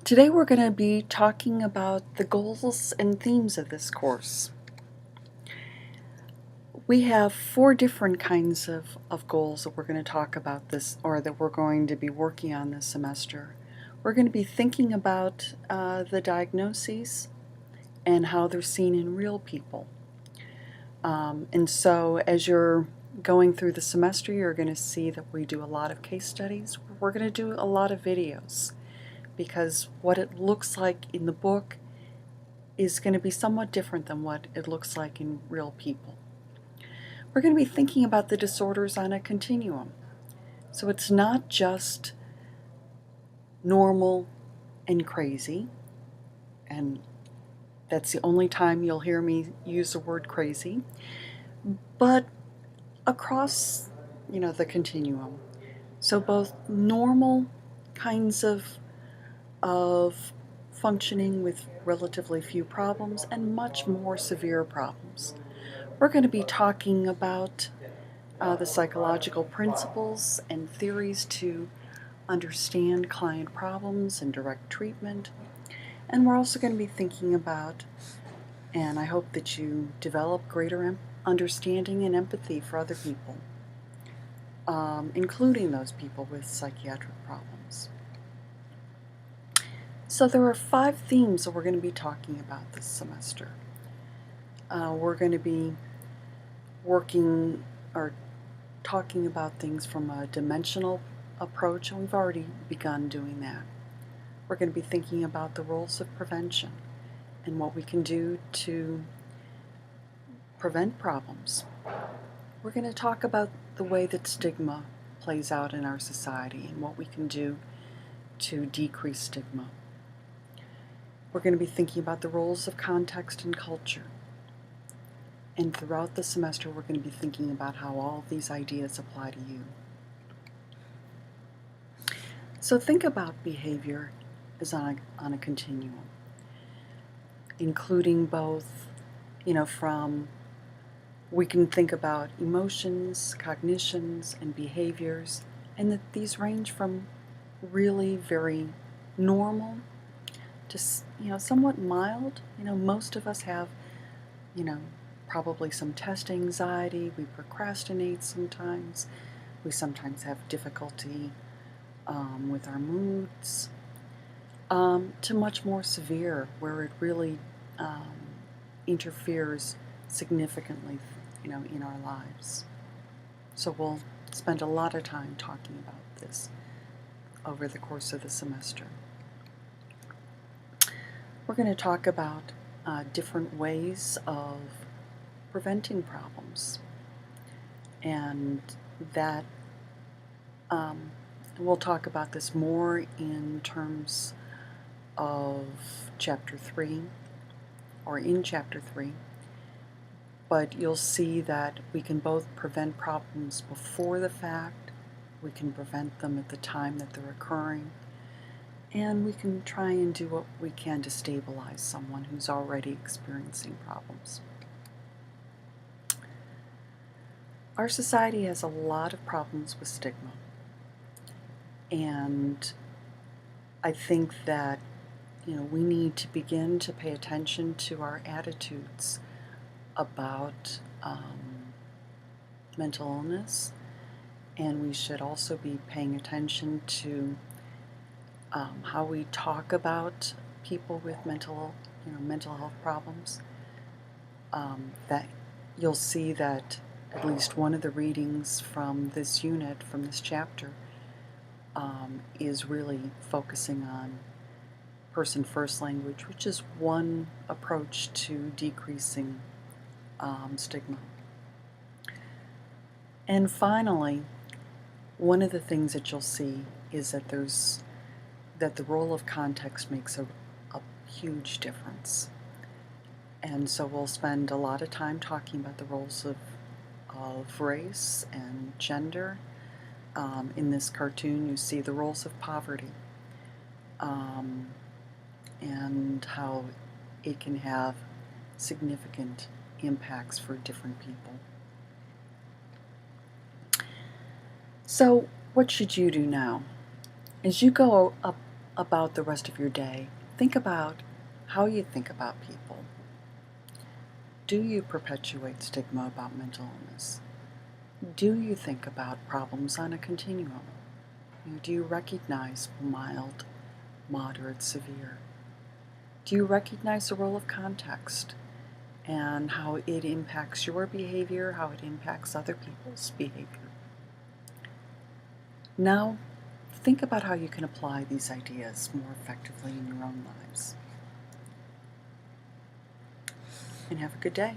Today we're going to be talking about the goals and themes of this course. We have 4 different kinds of goals that we're going to talk about this, or that we're going to be working on this semester. We're going to be thinking about the diagnoses and how they're seen in real people. And so as you're going through the semester, you're going to see that we do a lot of case studies. We're going to do a lot of videos, because what it looks like in the book is going to be somewhat different than what it looks like in real people. We're going to be thinking about the disorders on a continuum. So it's not just normal and crazy, and that's the only time you'll hear me use the word crazy, but across, the continuum. So both normal kinds of functioning with relatively few problems and much more severe problems. We're going to be talking about the psychological principles and theories to understand client problems and direct treatment. And we're also going to be thinking about, and I hope that you develop greater understanding and empathy for other people, including those people with psychiatric problems. So there are 5 themes that we're going to be talking about this semester. We're going to be working or talking about things from a dimensional approach, and we've already begun doing that. We're going to be thinking about the roles of prevention and what we can do to prevent problems. We're going to talk about the way that stigma plays out in our society and what we can do to decrease stigma. We're going to be thinking about the roles of context and culture. And throughout the semester, we're going to be thinking about how all these ideas apply to you. So think about behavior as on a continuum, including both, we can think about emotions, cognitions, and behaviors, and that these range from really very normal to, somewhat mild. Most of us have, probably some test anxiety. We procrastinate sometimes. We sometimes have difficulty with our moods, to much more severe, where it really interferes significantly, in our lives. So we'll spend a lot of time talking about this over the course of the semester. We're going to talk about different ways of preventing problems, and that we'll talk about this more in terms of Chapter 3, or in Chapter 3, but you'll see that we can both prevent problems before the fact, we can prevent them at the time that they're occurring, and we can try and do what we can to stabilize someone who's already experiencing problems. Our society has a lot of problems with stigma, and I think that we need to begin to pay attention to our attitudes about mental illness, and we should also be paying attention to how we talk about people with mental health problems. That you'll see that at least one of the readings from this unit, from this chapter, is really focusing on person first language, which is one approach to decreasing stigma. And finally, one of the things that you'll see is that the role of context makes a huge difference. And so we'll spend a lot of time talking about the roles of race and gender. In this cartoon, you see the roles of poverty, and how it can have significant impacts for different people. So what should you do now? As you go up about the rest of your day, think about how you think about people. Do you perpetuate stigma about mental illness? Do you think about problems on a continuum? Do you recognize mild, moderate, severe? Do you recognize the role of context and how it impacts your behavior, how it impacts other people's behavior? Now, think about how you can apply these ideas more effectively in your own lives. And have a good day.